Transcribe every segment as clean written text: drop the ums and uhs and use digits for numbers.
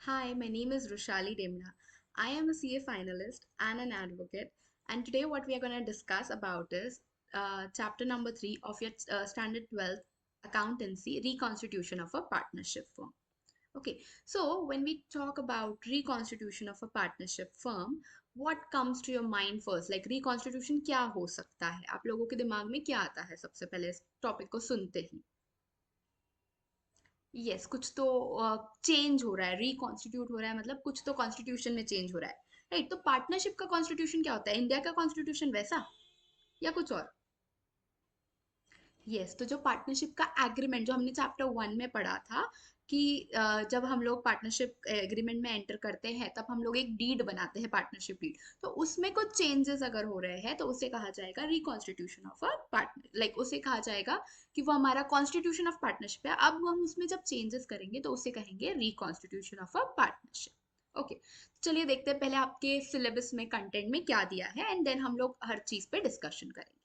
Hi, my name is Rushali Demna. I am a CA finalist and an advocate. And today, what we are going to discuss about is chapter number 3 of your standard 12th accountancy reconstitution of a partnership firm. Okay, so when we talk about reconstitution of a partnership firm, what comes to your mind first? Like reconstitution क्या हो सकता है? आप लोगों के दिमाग में क्या आता है सबसे पहले इस टॉपिक को सुनते ही? यस, कुछ तो चेंज हो रहा है, रिकॉन्स्टिट्यूट हो रहा है, मतलब कुछ तो कॉन्स्टिट्यूशन में चेंज हो रहा है, राइट? तो पार्टनरशिप का कॉन्स्टिट्यूशन क्या होता है? इंडिया का कॉन्स्टिट्यूशन वैसा या कुछ और? यस, तो जो पार्टनरशिप का एग्रीमेंट जो हमने चैप्टर 1 में पढ़ा था कि जब हम लोग पार्टनरशिप एग्रीमेंट में एंटर करते हैं तब हम लोग एक डीड बनाते हैं, पार्टनरशिप डीड। तो उसमें कुछ चेंजेस अगर हो रहे हैं तो उसे कहा जाएगा reconstitution of a partner, like उसे कहा जाएगा कि वो हमारा कॉन्स्टिट्यूशन ऑफ पार्टनरशिप है। अब हम उसमें जब चेंजेस करेंगे तो उसे कहेंगे reconstitution of a partnership. Okay, चलिए देखते हैं पहले आपके सिलेबस में कंटेंट में क्या दिया है एंड देन हम लोग हर चीज पे डिस्कशन करेंगे।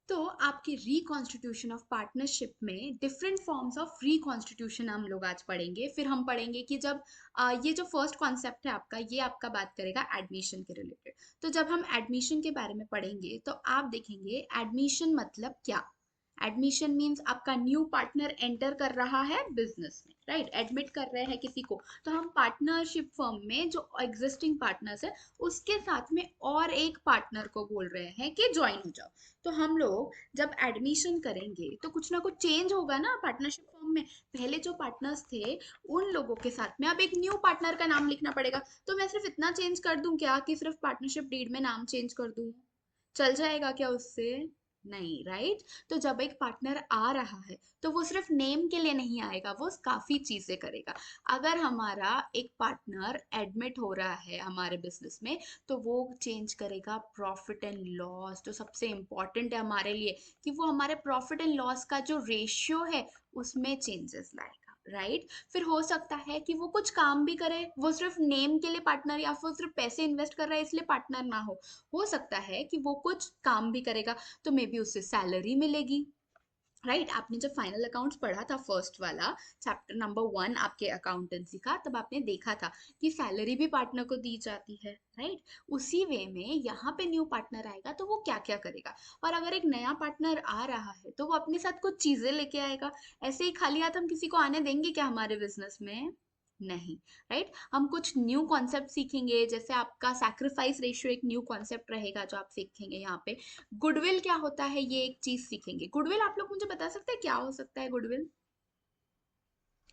तो आपके रिकॉन्स्टिट्यूशन ऑफ पार्टनरशिप में डिफरेंट फॉर्म्स ऑफ रिकॉन्स्टिट्यूशन हम लोग आज पढ़ेंगे। फिर हम पढ़ेंगे कि जब ये जो फर्स्ट कॉन्सेप्ट है आपका, ये आपका बात करेगा एडमिशन के रिलेटेड। तो जब हम एडमिशन के बारे में पढ़ेंगे तो आप देखेंगे एडमिशन मतलब क्या। एडमिशन मीन्स आपका न्यू पार्टनर एंटर कर रहा है बिजनेस में, राइट? एडमिट कर रहे हैं किसी को। तो हम पार्टनरशिप फर्म में जो एग्जिस्टिंग पार्टनर्स है उसके साथ में और एक पार्टनर को बोल रहे हैं कि ज्वाइन हो जाओ। तो हम लोग जब एडमिशन करेंगे तो कुछ ना कुछ चेंज होगा ना पार्टनरशिप फॉर्म में। पहले जो पार्टनर्स थे उन लोगों के साथ में अब एक न्यू पार्टनर का नाम लिखना पड़ेगा। तो मैं सिर्फ इतना चेंज कर दूं क्या कि सिर्फ पार्टनरशिप डीड में नाम चेंज कर दूं? चल जाएगा क्या उससे? नहीं, राइट? तो जब एक पार्टनर आ रहा है तो वो सिर्फ नेम के लिए नहीं आएगा, वो काफी चीजें करेगा। अगर हमारा एक पार्टनर एडमिट हो रहा है हमारे बिजनेस में तो वो चेंज करेगा प्रॉफिट एंड लॉस। तो सबसे इंपॉर्टेंट है हमारे लिए कि वो हमारे प्रॉफिट एंड लॉस का जो रेशियो है उसमें चेंजेस लाएगा, राइट? फिर हो सकता है कि वो कुछ काम भी करे, वो सिर्फ नेम के लिए पार्टनर या फिर सिर्फ पैसे इन्वेस्ट कर रहा है इसलिए पार्टनर ना हो सकता है कि वो कुछ काम भी करेगा तो मे बी उससे सैलरी मिलेगी, राइट? आपने जब फाइनल अकाउंट्स पढ़ा था फर्स्ट वाला चैप्टर नंबर 1 आपके अकाउंटेंसी का, तब आपने देखा था कि सैलरी भी पार्टनर को दी जाती है, राइट? उसी वे में यहाँ पे न्यू पार्टनर आएगा तो वो क्या क्या करेगा। और अगर एक नया पार्टनर आ रहा है तो वो अपने साथ कुछ चीजें लेके आएगा। ऐसे ही खाली हाथ हम किसी को आने देंगे क्या हमारे बिजनेस में? नहीं, राइट? हम कुछ न्यू कॉन्सेप्ट सीखेंगे, जैसे आपका सैक्रिफाइस रेशियो एक न्यू कॉन्सेप्ट रहेगा जो आप सीखेंगे यहाँ पे। गुडविल क्या होता है ये एक चीज सीखेंगे। गुडविल आप लोग मुझे बता सकते हैं क्या हो सकता है goodwill?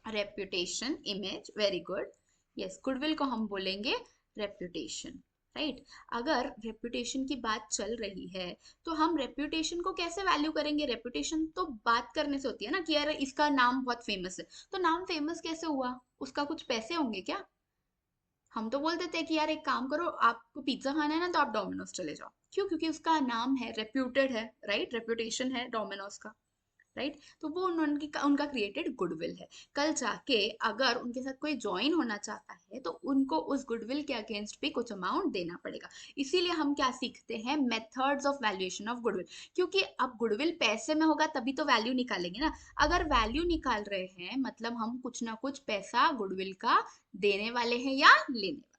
Reputation, image, very good. Yes, goodwill को हम बोलेंगे रेप्यूटेशन, राइट? अगर रेप्यूटेशन की बात चल रही है तो हम रेप्यूटेशन को कैसे वैल्यू करेंगे? रेप्यूटेशन तो बात करने से होती है ना कि यार इसका नाम बहुत फेमस है। तो नाम फेमस कैसे हुआ? उसका कुछ पैसे होंगे क्या? हम तो बोल देते हैं कि यार एक काम करो, आपको पिज्जा खाना है ना तो आप डोमिनोज चले जाओ। क्यों? क्योंकि उसका नाम है, रेप्यूटेड है, राइट? रेप्यूटेशन है डोमिनोज का, राइट? तो वो उनकी उनका क्रिएटेड गुडविल है। कल जाके अगर उनके साथ कोई ज्वाइन होना चाहता है तो उनको उस गुडविल के अगेंस्ट भी कुछ अमाउंट देना पड़ेगा। इसीलिए हम क्या सीखते हैं? Methods of valuation of goodwill. क्योंकि अब गुडविल पैसे में होगा तभी तो वैल्यू निकालेंगे ना। अगर वैल्यू निकाल रहे हैं मतलब हम कुछ ना कुछ पैसा गुडविल का देने वाले हैं या लेने वाले,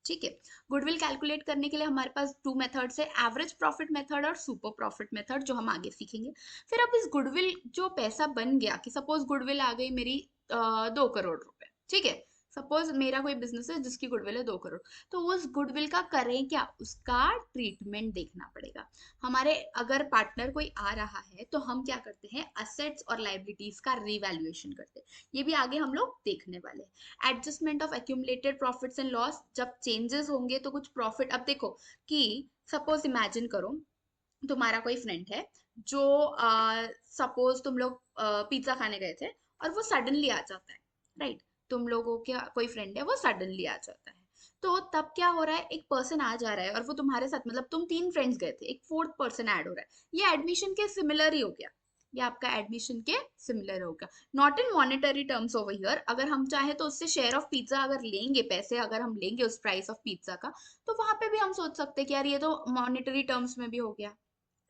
ठीक है? गुडविल कैलकुलेट करने के लिए हमारे पास टू मेथड्स है, एवरेज प्रॉफिट मेथड और सुपर प्रॉफिट मेथड, जो हम आगे सीखेंगे। फिर अब इस गुडविल जो पैसा बन गया कि सपोज गुडविल आ गई मेरी 2 करोड़ रुपए, ठीक है? सपोज मेरा कोई बिजनेस है जिसकी गुडविल है 2 करोड़। तो उस गुडविल का करें क्या? उसका ट्रीटमेंट देखना पड़ेगा। हमारे अगर पार्टनर कोई आ रहा है तो हम क्या करते हैं? असेट्स और लाइबिलिटीज का रिवैल्यूएशन करते हैं। ये भी आगे हम लोग देखने वाले हैं। Adjustment of accumulated profits and loss, जब चेंजेस होंगे तो कुछ प्रॉफिट, अब देखो कि सपोज इमेजिन करो तुम्हारा कोई फ्रेंड है जो सपोज तुम लोग पिज्जा खाने गए थे और वो सडनली आ जाता है, राइट? तुम लोगों के कोई फ्रेंड है वो सडनली आ जाता है। तो तब क्या हो रहा है? एक पर्सन आ जा रहा है और वो तुम्हारे साथ, मतलब तुम 3 फ्रेंड्स गए थे, एक फोर्थ पर्सन ऐड हो रहा है। ये एडमिशन के सिमिलर ही हो गया। ये आपका एडमिशन के सिमिलर हो गया। Not in monetary terms over here. अगर हम चाहे तो उससे शेयर ऑफ पिज्जा अगर लेंगे, पैसे अगर हम लेंगे उस प्राइस ऑफ पिज्जा का, तो वहां पे भी हम सोच सकते हैं कि यार ये तो मॉनेटरी टर्म्स में भी हो गया,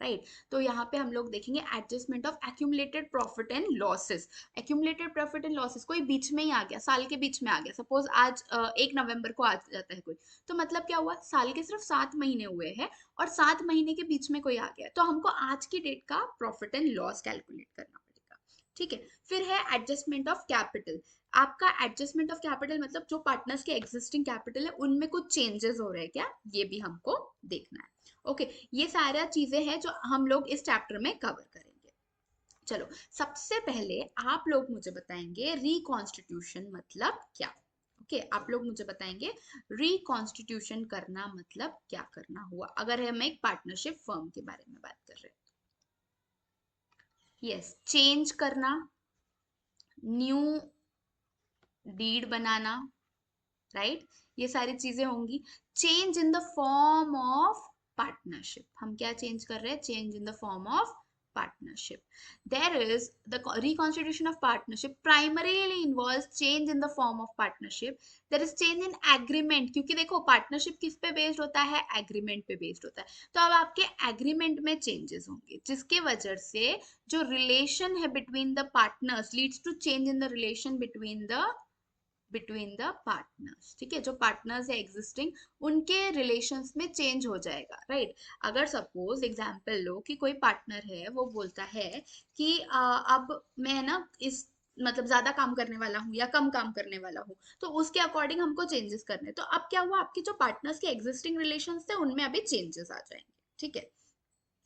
राइट तो यहाँ पे हम लोग देखेंगे adjustment of accumulated profit and losses. Accumulated profit and losses कोई बीच में ही आ गया, साल के बीच में आ गया, सपोज आज 1 नवंबर को आ जाता है कोई, तो मतलब क्या हुआ, साल के सिर्फ 7 महीने हुए हैं और 7 महीने के बीच में कोई आ गया, तो हमको आज की डेट का प्रॉफिट एंड लॉस कैलकुलेट करना पड़ेगा। ठीक है, फिर है एडजस्टमेंट ऑफ कैपिटल। आपका एडजस्टमेंट ऑफ कैपिटल मतलब जो पार्टनर्स के एग्जिस्टिंग कैपिटल है उनमें कुछ चेंजेस हो रहे हैं क्या, ये भी हमको देखना है। ओके ये सारा चीजें हैं जो हम लोग इस चैप्टर में कवर करेंगे। चलो सबसे पहले आप लोग मुझे बताएंगे रिकॉन्स्टिट्यूशन मतलब क्या। ओके आप लोग मुझे बताएंगे रिकॉन्स्टिट्यूशन करना मतलब क्या करना हुआ, अगर हम एक पार्टनरशिप फर्म के बारे में बात कर रहे हैं। यस चेंज करना, न्यू डीड बनाना, राइट ये सारी चीजें होंगी। Change in the form of partnership, हम क्या चेंज कर रहे हैं, change in the form of partnership. There is the reconstitution of partnership primarily involves change in the form of partnership. There is change in agreement, क्योंकि देखो partnership किस पे based होता है, एग्रीमेंट पे बेस्ड होता है, तो अब आपके एग्रीमेंट में चेंजेस होंगे जिसके वजह से जो रिलेशन है between the partners leads to change in the relation between the partners. ठीक है, जो पार्टनर्स है एग्जिस्टिंग उनके रिलेशंस में चेंज हो जाएगा, राइट अगर सपोज एग्जांपल लो कि कोई पार्टनर है वो बोलता है कि अब मैं ना इस मतलब ज्यादा काम करने वाला हूँ या कम काम करने वाला हूँ, तो उसके अकॉर्डिंग हमको चेंजेस करने, तो अब क्या हुआ, आपके जो पार्टनर्स के एग्जिस्टिंग रिलेशंस थे उनमें अभी चेंजेस आ जाएंगे। ठीक है,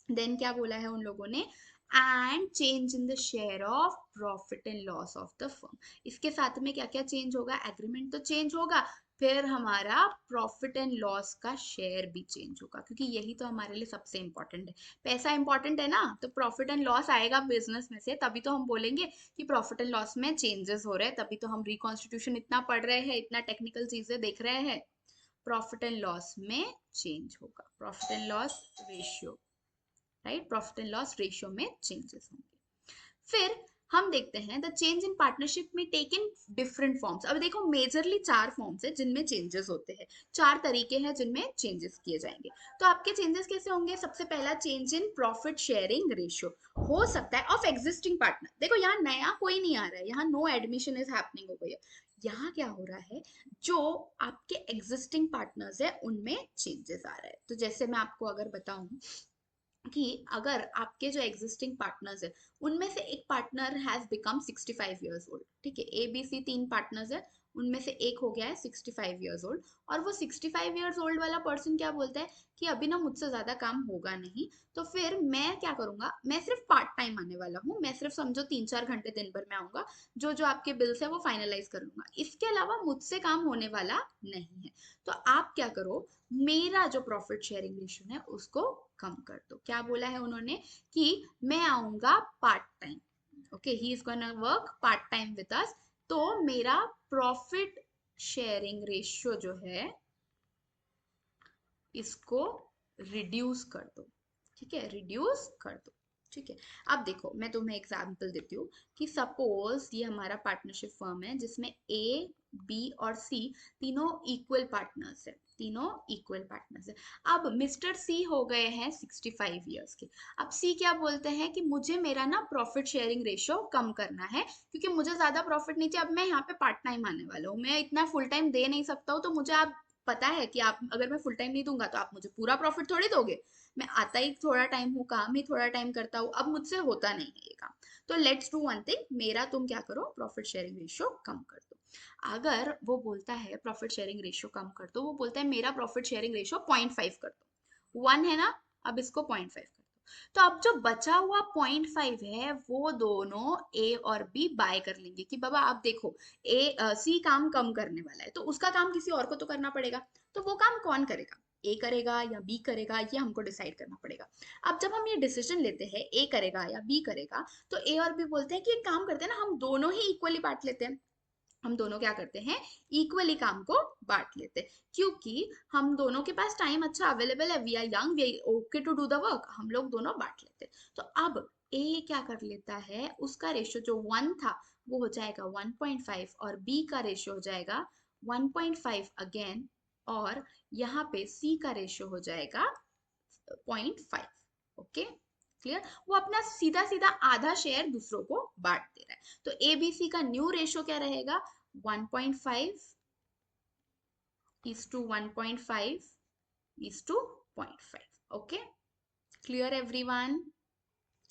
देन क्या बोला है उन लोगों ने, and change in the share of profit and loss of the firm. इसके साथ में क्या क्या चेंज होगा, एग्रीमेंट तो चेंज होगा, फिर हमारा प्रॉफिट एंड लॉस का शेयर भी चेंज होगा, क्योंकि यही तो हमारे लिए सबसे इंपॉर्टेंट है। पैसा इंपॉर्टेंट है ना, तो प्रॉफिट एंड लॉस आएगा बिजनेस में से, तभी तो हम बोलेंगे कि प्रॉफिट एंड लॉस में चेंजेस हो रहे हैं, तभी तो हम रिकॉन्स्टिट्यूशन इतना पढ़ रहे हैं, इतना टेक्निकल चीजें देख रहे हैं। प्रॉफिट एंड लॉस में चेंज होगा, profit and loss ratio, right profit and loss ratio में चेंजेस होंगे। फिर हम देखते हैं द चेंज इन पार्टनरशिप में टेक इन डिफरेंट फॉर्म्स। अब देखो मेजरली 4 फॉर्म्स है जिनमें चेंजेस होते हैं, 4 तरीके हैं जिनमें चेंजेस किए जाएंगे। तो आपके चेंजेस कैसे होंगे, सबसे पहला change in profit sharing ratio हो सकता है ऑफ एग्जिस्टिंग पार्टनर। देखो यहाँ नया कोई नहीं आ रहा है, यहाँ नो एडमिशन इज हैपनिंग हो गई है, यहाँ क्या हो रहा है, जो आपके एग्जिस्टिंग पार्टनर्स है उनमें चेंजेस आ रहा है। तो जैसे मैं आपको अगर बताऊं कि अगर आपके जो एग्जिस्टिंग पार्टनर्स है उनमें से एक partner has become 65 years old, ठीक है ए बी सी 3 पार्टनर्स है, उनमें से एक हो गया है 65 ईयर्स ओल्ड, और वो 65 ईयर्स ओल्ड वाला पर्सन क्या बोलता है कि अभी ना मुझसे ज्यादा काम होगा नहीं, तो फिर मैं क्या करूंगा, मैं सिर्फ पार्ट टाइम आने वाला हूँ, मैं सिर्फ समझो 3-4 घंटे दिन भर में आऊंगा, जो जो आपके बिल्स है वो फाइनलाइज कर लूंगा, इसके अलावा मुझसे काम होने वाला नहीं है। तो आप क्या करो, मेरा जो प्रॉफिट शेयरिंग रेशियो है उसको कम कर दो। क्या बोला है उन्होंने कि मैं आऊंगा part time, okay he is gonna work part time with us, तो मेरा प्रॉफिट शेयरिंग रेशियो जो है इसको रिड्यूस कर दो। ठीक है, रिड्यूस कर दो। ठीक है, अब देखो मैं तुम्हें एग्जांपल देती हूँ कि सपोज ये हमारा पार्टनरशिप फर्म है जिसमें ए बी और सी तीनों इक्वल पार्टनर्स है, तीनों इक्वल पार्टनर्स है। अब मिस्टर सी हो गए हैं 65 ईयर्स के, अब सी क्या बोलते हैं कि मुझे मेरा ना प्रॉफिट शेयरिंग रेशियो कम करना है, क्योंकि मुझे ज्यादा प्रॉफिट नहीं चाहिए, अब मैं यहाँ पे पार्ट टाइम आने वाला हूँ, मैं इतना फुल टाइम दे नहीं सकता हूँ, तो मुझे आप पता है कि आप अगर मैं फुल टाइम नहीं दूंगा तो आप मुझे पूरा प्रॉफिट थोड़ी दोगे, मैं आता ही थोड़ा टाइम हूँ, काम ही थोड़ा टाइम करता हूँ, अब मुझसे होता नहीं है ये काम, तो लेट्स डू वन थिंग, मेरा तुम क्या करो प्रॉफिट शेयरिंग रेशियो कम कर दो। अगर वो बोलता है प्रॉफिट शेयरिंग रेशियो कम कर दो, वो बोलता है मेरा प्रॉफिट शेयरिंग रेशियो 0.5 कर दो, 1 है ना, अब इसको 0.5 कर दो, तो अब जो बचा हुआ 0.5 है वो दोनों ए और बी बाय कर लेंगे कि बाबा आप देखो सी काम कम करने वाला है, तो उसका काम किसी और को तो करना पड़ेगा, तो वो काम कौन करेगा, ए करेगा या बी करेगा, ये हमको डिसाइड करना पड़ेगा। अब जब हम ये डिसीजन लेते हैं ए करेगा या बी करेगा, तो ए और बी बोलते हैं कि एक काम करते हैं ना, हम दोनों ही इक्वली बांट लेते हैं, हम दोनों क्या करते हैं इक्वली काम को बांट लेते हैं, क्योंकि हम दोनों के पास टाइम अच्छा अवेलेबल है, we are young, we are okay to do the work, हम लोग दोनों बांट लेते हैं। तो अब ए क्या कर लेता है, उसका रेशियो जो 1 था वो हो जाएगा 1.5, और बी का रेशियो हो जाएगा 1.5 अगेन, और यहाँ पे सी का रेशियो हो जाएगा 0.5। ओके क्लियर, वो अपना सीधा सीधा आधा शेयर दूसरों को बांट दे रहा है। तो एबीसी का न्यू रेशो क्या रहेगा, 1.5 is to 1.5 is to 0.5। Okay clear everyone,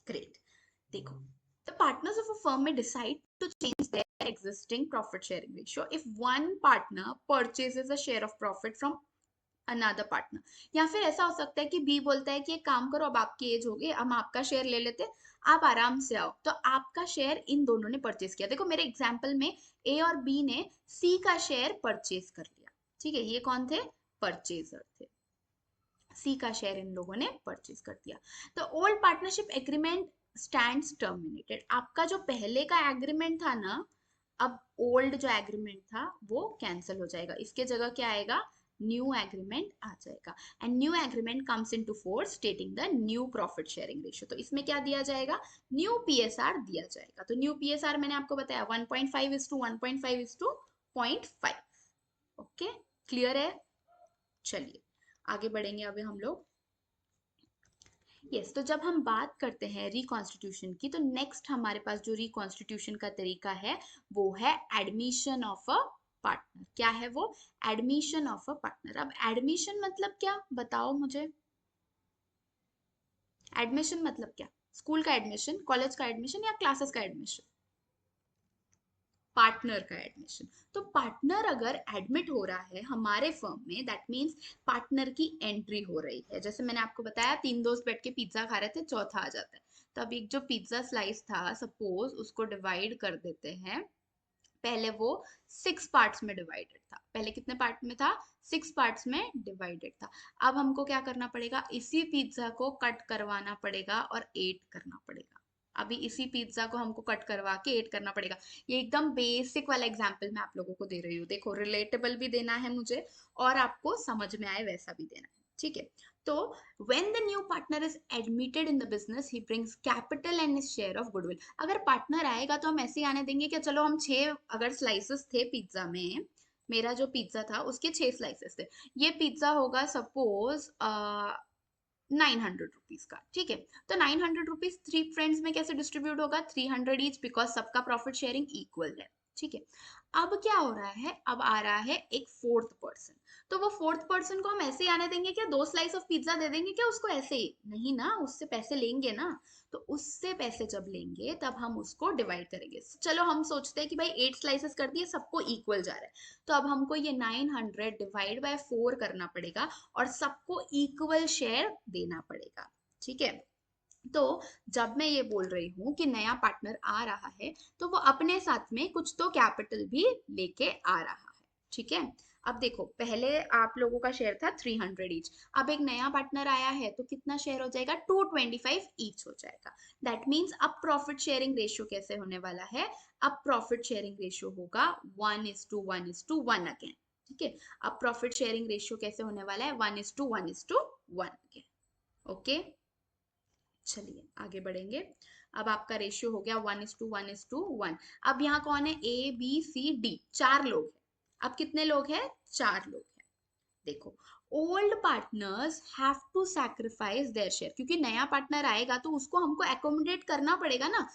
great. देखो, the partners of a firm may decide to change their existing profit sharing ratio if one partner purchases a share of profit from another partner। या फिर ऐसा हो सकता है कि B बोलता है कि एक काम करो, अब आपकी एज हो गई, हम आपका शेयर ले लेते, आप आराम से आओ, तो आपका शेयर इन दोनों ने परचेज किया। देखो मेरे एग्जाम्पल में ए और बी ने सी का शेयर परचेज कर लिया, ठीक है, ये कौन थे, परचेजर थे, सी का शेयर इन लोगों ने परचेज कर दिया। तो old partnership agreement stands terminated. आपका जो पहले का एग्रीमेंट था ना, अब ओल्ड जो एग्रीमेंट था वो कैंसिल हो जाएगा, इसके जगह क्या आएगा, न्यू एग्रीमेंट आ जाएगा। And new agreement comes into force stating the new profit sharing ratio. तो इसमें क्या दिया जाएगा, न्यू पीएसआर दिया जाएगा। तो न्यू पीएसआर मैंने आपको बताया 1.5 is to 1.5 is to 0.5। Okay clear है, चलिए आगे बढ़ेंगे अभी हम लोग। यस, तो जब हम बात करते हैं रिकॉन्स्टिट्यूशन की, तो नेक्स्ट हमारे पास जो रिकॉन्स्टिट्यूशन का तरीका है वो है एडमिशन ऑफ अ पार्टनर। क्या है वो, एडमिशन ऑफ अ पार्टनर। अब एडमिशन मतलब क्या, बताओ मुझे, एडमिशन मतलब क्या, स्कूल का एडमिशन, कॉलेज का एडमिशन या क्लासेस का एडमिशन, पार्टनर का एडमिशन। तो पार्टनर अगर एडमिट हो रहा है हमारे फर्म में, दैट मीन्स पार्टनर की एंट्री हो रही है। जैसे मैंने आपको बताया, तीन दोस्त बैठ के पिज्जा खा रहे थे, चौथा आ जाता है, तो अब एक जो पिज्जा स्लाइस था, सपोज उसको डिवाइड कर देते हैं। पहले वो 6 पार्ट्स में डिवाइडेड था, पहले कितने पार्ट में था, 6 पार्ट्स में डिवाइडेड था। अब हमको क्या करना पड़ेगा, इसी पिज्जा को कट करवाना पड़ेगा और 8 करना पड़ेगा। अभी इसी पिज्जा को हमको कट करवा के 8 करना पड़ेगा। ये एकदम बेसिक वाला एग्जाम्पल मैं आप लोगों को दे रही हूँ, देखो रिलेटेबल भी देना है मुझे और आपको समझ में आए वैसा भी देना है, ठीक है। तो when the new partner is admitted in the business, he brings capital and his share of goodwill। अगर पार्टनर आएगा तो हम ऐसे ही आने देंगे कि चलो हम 6 अगर स्लाइसेस थे पिज्जा में, मेरा जो पिज्जा था उसके 6 स्लाइसेस थे, ये पिज्जा होगा सपोज 900 रुपीज का, ठीक है। तो 900 रुपीज 3 फ्रेंड्स में कैसे डिस्ट्रीब्यूट होगा, 300 ईच, बिकॉज सबका प्रॉफिट शेयरिंग इक्वल है, ठीक है। अब क्या हो रहा है, अब आ रहा है एक फोर्थ पर्सन। तो वो फोर्थ पर्सन को हम ऐसे ही आने देंगे क्या, 2 स्लाइस ऑफ पिज्जा दे देंगे क्या उसको ऐसे ही, नहीं ना, उससे पैसे लेंगे ना। तो उससे पैसे जब लेंगे तब हम उसको डिवाइड करेंगे। चलो हम सोचते हैं कि भाई 8 स्लाइसेस कर दिए, सबको इक्वल जा रहा है, तो अब हमको ये 900 डिवाइड बाय 4 करना पड़ेगा और सबको इक्वल शेयर देना पड़ेगा, ठीक है। तो जब मैं ये बोल रही हूँ कि नया पार्टनर आ रहा है, तो वो अपने साथ में कुछ तो कैपिटल भी लेके आ रहा है, ठीक है। अब देखो, पहले आप लोगों का शेयर था 300 ईच, अब एक नया पार्टनर आया है तो कितना शेयर हो जाएगा, 225 ईच हो जाएगा। दैट मीन्स अब प्रॉफिट शेयरिंग रेशियो कैसे होने वाला है, अब प्रॉफिट शेयरिंग रेशियो होगा 1:1:1 अगेन, ठीक है। अब प्रॉफिट शेयरिंग रेशियो कैसे होने वाला है, 1:1:1 अगेन, ओके। चलिए आगे बढ़ेंगे। अब आपका रेशियो हो गया 1:1:1। अब यहाँ कौन है, ए बी सी डी, 4 लोग हैं। अब कितने लोग हैं, 4 लोग हैं। देखो, old partners have to sacrifice their share, क्योंकि नया पार्टनर आएगा तो उसको हमको एकोमोडेट करना पड़ेगा ना।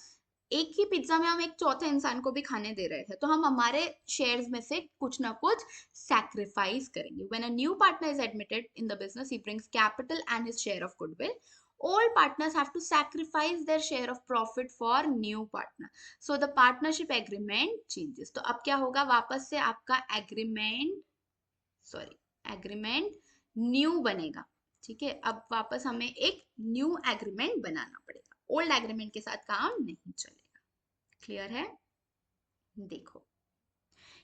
एक ही पिज्जा में हम एक चौथे इंसान को भी खाने दे रहे हैं, तो हम हमारे शेयर्स में से कुछ ना कुछ सैक्रिफाइस करेंगे। When a new partner is admitted in the business, he brings capital and his share of goodwill. All partners have to sacrifice their share of profit for new partner, so the partnership agreement changes। तो अब क्या होगा, वापस से आपका agreement, sorry, agreement new बनेगा, ठीक है। अब वापस हमें एक न्यू एग्रीमेंट बनाना पड़ेगा, ओल्ड एग्रीमेंट के साथ काम नहीं चलेगा। क्लियर है, देखो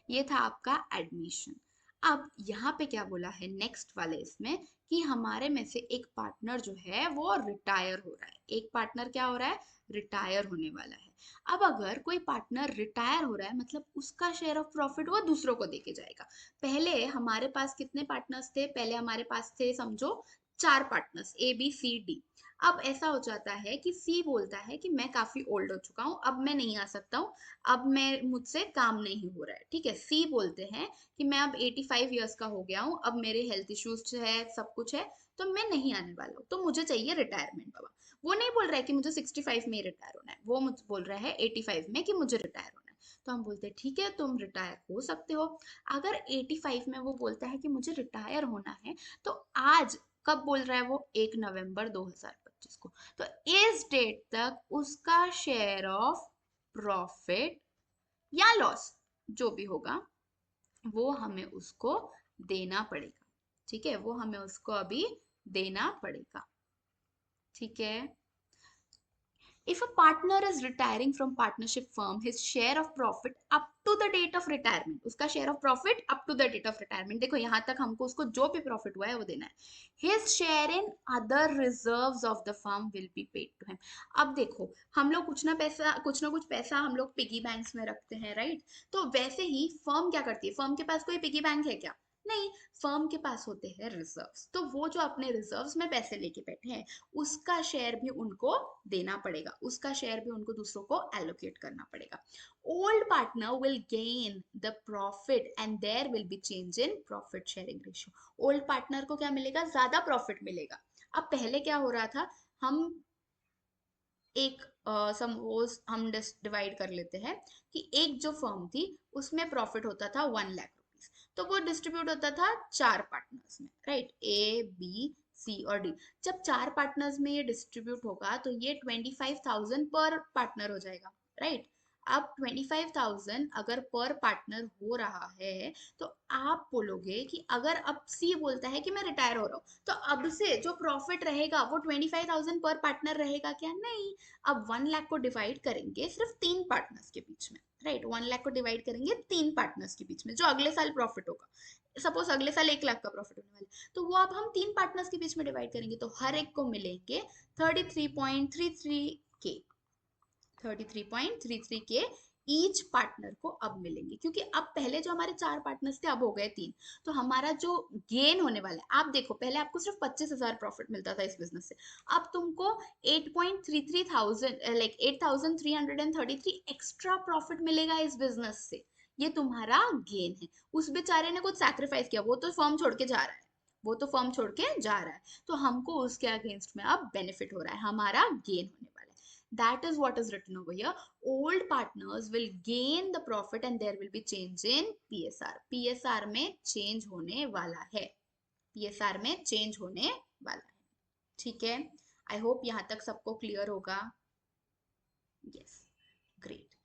ये था आपका एडमिशन। अब यहाँ पे क्या बोला है नेक्स्ट वाले इसमें, कि हमारे में से एक पार्टनर जो है वो रिटायर हो रहा है, एक पार्टनर क्या हो रहा है, रिटायर होने वाला है। अब अगर कोई पार्टनर रिटायर हो रहा है, मतलब उसका शेयर ऑफ प्रॉफिट वो दूसरों को देके जाएगा। पहले हमारे पास कितने पार्टनर्स थे, पहले हमारे पास थे समझो 4 partners A B C D. अब ऐसा हो जाता है कि सी बोलता है कि मैं काफी ओल्ड हो चुका हूँ, अब मैं नहीं आ सकता हूँ, अब मैं मुझसे काम नहीं हो रहा है। ठीक है, सी बोलते हैं कि मैं अब 85 ईयर्स का हो गया हूँ, अब मेरे हेल्थ इश्यूज है, सब कुछ है, तो मैं नहीं आने वाला हूँ, तो मुझे चाहिए रिटायरमेंट बाबा। वो नहीं बोल रहा है कि मुझे 65 में ही रिटायर होना है, वो मुझे बोल रहा है 85 में कि मुझे रिटायर होना है। तो हम बोलते हैं ठीक है, तुम रिटायर हो सकते हो। अगर 85 में वो बोलता है कि मुझे रिटायर होना है, तो आज कब बोल रहा है वो, 1 नवंबर 2025 को, तो इस डेट तक उसका शेयर ऑफ प्रॉफिट या लॉस जो भी होगा वो हमें उसको देना पड़ेगा। ठीक है, वो हमें उसको अभी देना पड़ेगा। ठीक है, if a partner is retiring from partnership firm, his share of profit up to the date of retirement, उसका share of profit up to the date of retirement, देखो यहाँ तक हमको उसको जो भी profit हुआ है वो देना है। his share in other reserves of the firm will be paid to him। अब देखो, हम लोग कुछ ना कुछ पैसा हम लोग पिगी बैंक्स में रखते हैं, राइट? तो वैसे ही फर्म क्या करती है, फर्म के पास कोई पिगी बैंक है क्या? नहीं, फर्म के पास होते हैं रिजर्व्स। तो वो जो अपने रिजर्व्स में पैसे लेके बैठे हैं, उसका शेयर भी उनको देना पड़ेगा, उसका शेयर भी उनको दूसरों को एलोकेट करना पड़ेगा। Old partner will gain the profit and there will be change in profit sharing ratio. Old partner को क्या मिलेगा, ज्यादा प्रॉफिट मिलेगा। अब पहले क्या हो रहा था, हम एक सपोज हम डिवाइड कर लेते हैं कि एक जो फर्म थी उसमें प्रॉफिट होता था 1 लाख रुपीज, तो वो डिस्ट्रीब्यूट होता था 4 पार्टनर्स में, राइट? ए बी सी और डी। जब 4 पार्टनर्स में ये डिस्ट्रीब्यूट होगा तो ये 25,000 पर पार्टनर हो जाएगा, राइट? अब 25,000 अगर पर पार्टनर हो रहा है, तो आप बोलोगे कि अगर अब सी बोलता है कि मैं रिटायर हो रहा हूँ, तो अब से जो प्रॉफिट रहेगा वो 25,000 पर पार्टनर रहेगा क्या? नहीं। अब 1 लाख को डिवाइड करेंगे सिर्फ 3 पार्टनर्स के बीच में, राइट? 1 लाख को डिवाइड करेंगे 3 पार्टनर्स के बीच में, जो अगले साल प्रॉफिट होगा। सपोज अगले साल 1 लाख का प्रॉफिट होने वाला है, तो वो अब हम 3 पार्टनर्स के बीच में डिवाइड करेंगे, तो हर एक को मिलेंगे 33.33 के, 33.33 के ईच पार्टनर को अब मिलेंगे, क्योंकि अब पहले जो हमारे 4 पार्टनर्स थे अब हो गए 3। तो हमारा जो गेन होने वाला है, आप देखो पहले आपको सिर्फ 25,000 प्रॉफिट मिलता था इस बिजनेस से, अब तुमको 8.33 थाउजेंड, लाइक 8,333 एक्स्ट्रा प्रॉफिट मिलेगा इस बिजनेस से। ये तुम्हारा गेन है। उस बेचारे ने कुछ सैक्रिफाइस किया, वो तो फर्म छोड़ के जा रहा है, वो तो फर्म छोड़ के जा रहा है, तो हमको उसके अगेंस्ट में अब बेनिफिट हो रहा है, हमारा गेन होने वाला है। That is what is written over here. Old partners will gain the profit and there will be change in PSR. PSR में change होने वाला है, PSR में change होने वाला है। ठीक है, I hope यहाँ तक सबको क्लियर होगा। Yes, great।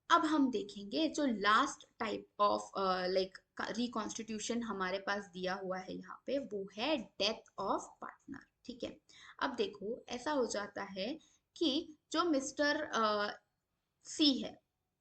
अब हम देखेंगे जो last type of like reconstitution हमारे पास दिया हुआ है यहाँ पे, वो है डेथ ऑफ पार्टनर। ठीक है, अब देखो ऐसा हो जाता है कि जो मिस्टर सी है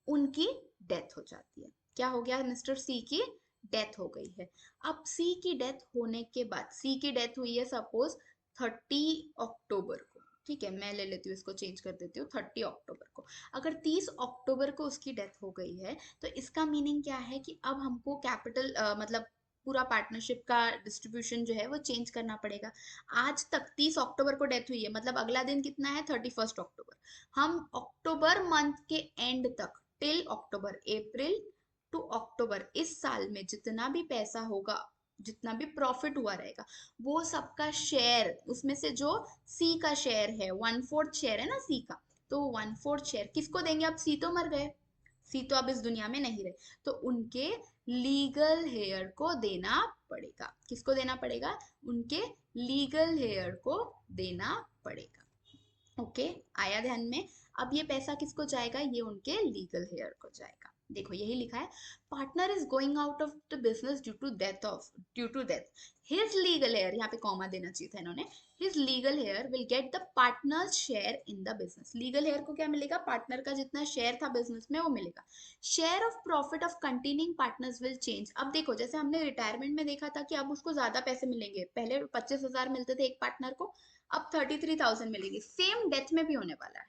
उनकी डेथ हो जाती है। क्या हो गया, मिस्टर सी की डेथ हो गई है। अब सी की डेथ होने के बाद, सी की डेथ हुई है सपोज 30 अक्टूबर को, ठीक है, मैं ले लेती हूँ इसको, चेंज कर देती हूँ 30 अक्टूबर को। अगर 30 अक्टूबर को उसकी डेथ हो गई है, तो इसका मीनिंग क्या है कि अब हमको कैपिटल मतलब पूरा पार्टनरशिप का डिस्ट्रीब्यूशन जो है वो चेंज करना पड़ेगा। आज तक 30 अक्टूबर को डेथ हुई है, मतलब अगला दिन कितना है, 31 अक्टूबर। हम अक्टूबर मंथ के एंड तक, टिल अक्टूबर, अप्रैल टू अक्टूबर, इस साल में जितना भी पैसा होगा, जितना भी प्रॉफिट हुआ रहेगा, वो सबका शेयर, उसमें से जो सी का शेयर है, 1/4 शेयर है ना सी का, तो 1/4 शेयर किसको देंगे? अब सी तो मर गए, सी तो अब इस दुनिया में नहीं रहे, तो उनके लीगल हेयर को देना पड़ेगा। किसको देना पड़ेगा? उनके लीगल हेयर को देना पड़ेगा। ओके, आया ध्यान में? अब ये पैसा किसको जाएगा? ये उनके लीगल हेयर को जाएगा। देखो यही लिखा है, partner is going out of the business due to death his legal heir, यहाँ पे कॉमा देना चाहिए था इन्होंने, his legal heir will get the partners share in the business. Legal heir को क्या मिलेगा? पार्टनर का जितना शेयर था बिजनेस में वो मिलेगा। Share of profit of continuing partners will change. अब देखो जैसे हमने रिटायरमेंट में देखा था कि अब उसको ज्यादा पैसे मिलेंगे, पहले 25,000 मिलते थे एक पार्टनर को, अब 33,000 मिलेंगे। सेम डेथ में भी होने वाला है,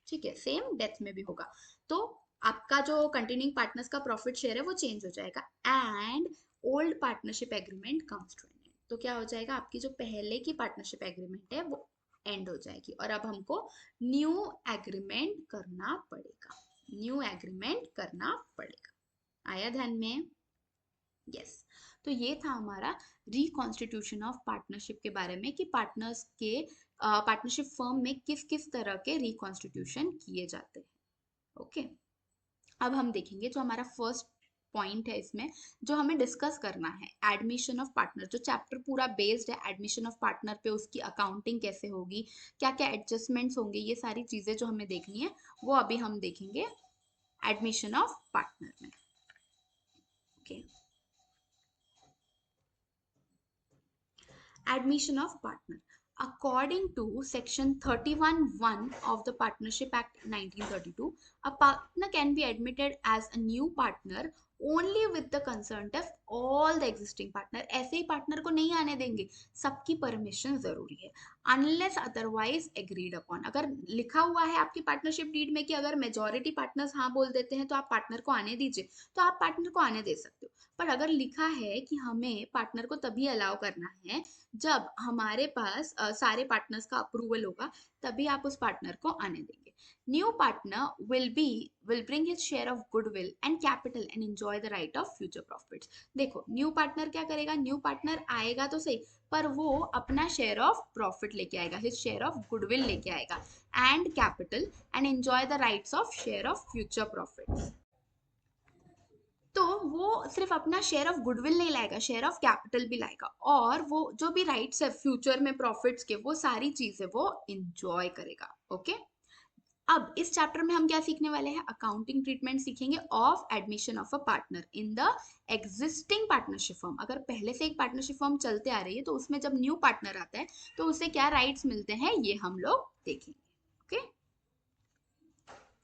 ठीक है, सेम डेथ में भी होगा। तो आपका जो कंटिन्यूइंग पार्टनर्स का प्रॉफिट शेयर है वो चेंज हो जाएगा, and old partnership agreement comes to an end. तो क्या हो जाएगा, आपकी जो पहले की पार्टनरशिप एग्रीमेंट है वो एंड हो जाएगी और अब हमको न्यू एग्रीमेंट करना पड़ेगा, न्यू एग्रीमेंट करना पड़ेगा। आया ध्यान में? यस। तो ये था हमारा रिकॉन्स्टिट्यूशन ऑफ पार्टनरशिप के बारे में कि पार्टनर्स के पार्टनरशिप फर्म में किस किस तरह के रिकॉन्स्टिट्यूशन किए जाते हैं। ओके, अब हम देखेंगे जो हमारा फर्स्ट पॉइंट है इसमें जो हमें डिस्कस करना है, एडमिशन ऑफ पार्टनर। जो चैप्टर पूरा बेस्ड है एडमिशन ऑफ पार्टनर पे, उसकी अकाउंटिंग कैसे होगी, क्या क्या एडजस्टमेंट्स होंगे, ये सारी चीजें जो हमें देखनी है वो अभी हम देखेंगे एडमिशन ऑफ पार्टनर में। Okay, admission of partner. According to section 31(1) of the Partnership Act 1932, a partner can be admitted as a new partner only with the consent of all the existing partner. ऐसे ही partner को नहीं आने देंगे, सबकी permission जरूरी है, unless otherwise agreed upon. अगर लिखा हुआ है आपकी पार्टनरशिप डीड में कि अगर मेजॉरिटी पार्टनर्स हाँ बोल देते हैं तो आप पार्टनर को आने दीजिए, तो आप पार्टनर को आने दे सकते हो। पर अगर लिखा है कि हमें पार्टनर को तभी अलाउ करना है जब हमारे पास सारे पार्टनर्स का अप्रूवल होगा, तभी आप उस पार्टनर को आने देंगे। New partner will bring his share of goodwill and capital and enjoy the right of future profits. देखो न्यू पार्टनर क्या करेगा, न्यू पार्टनर आएगा तो सही, पर वो अपना शेयर ऑफ प्रॉफिट लेके आएगा, हिज शेयर ऑफ गुडविल लेके आएगा and capital and enjoy the rights of share of future profits. तो वो सिर्फ अपना शेयर ऑफ गुडविल नहीं लाएगा, शेयर ऑफ कैपिटल भी लाएगा, और वो जो भी राइट्स है फ्यूचर में प्रॉफिट्स के, वो सारी चीजें वो इंजॉय करेगा। ओके, अब इस चैप्टर में हम क्या सीखने वाले हैं, अकाउंटिंग ट्रीटमेंट सीखेंगे of admission of a partner in the existing partnership firm. अगर पहले से एक पार्टनरशिप फर्म चलते आ रही है तो उसमें जब न्यू पार्टनर आता है तो उसे क्या राइट्स मिलते हैं, ये हम लोग देखेंगे। ओके,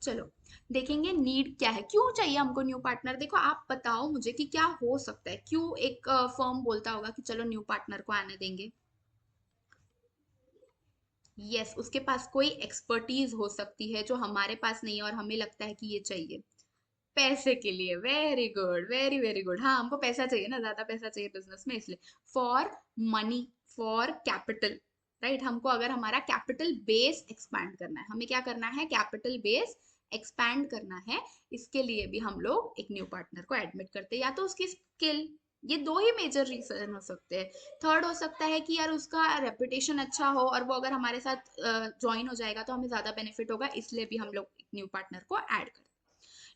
चलो देखेंगे नीड क्या है, क्यों चाहिए हमको न्यू पार्टनर। देखो आप बताओ मुझे कि क्या हो सकता है, क्यों एक फर्म बोलता होगा कि चलो न्यू पार्टनर को आने देंगे। यस, उसके पास कोई एक्सपर्टीज हो सकती है जो हमारे पास नहीं है और हमें लगता है कि ये चाहिए पैसे के लिए। Very good, very very good. हाँ, हमको पैसा चाहिए ना, ज्यादा पैसा चाहिए बिजनेस में, इसलिए for money, for capital, right. हमको अगर हमारा कैपिटल बेस एक्सपैंड करना है, हमें क्या करना है, कैपिटल बेस एक्सपैंड करना है, इसके लिए भी हम लोग एक न्यू पार्टनर को एडमिट करते हैं, या तो उसकी स्किल, ये दो ही मेजर रीजन हो सकते हैं। थर्ड हो सकता है कि यार उसका रेपुटेशन अच्छा हो और वो अगर हमारे साथ ज्वाइन हो जाएगा तो हमें ज्यादा बेनिफिट होगा, इसलिए भी हम लोग एक न्यू पार्टनर को ऐड करते हैं।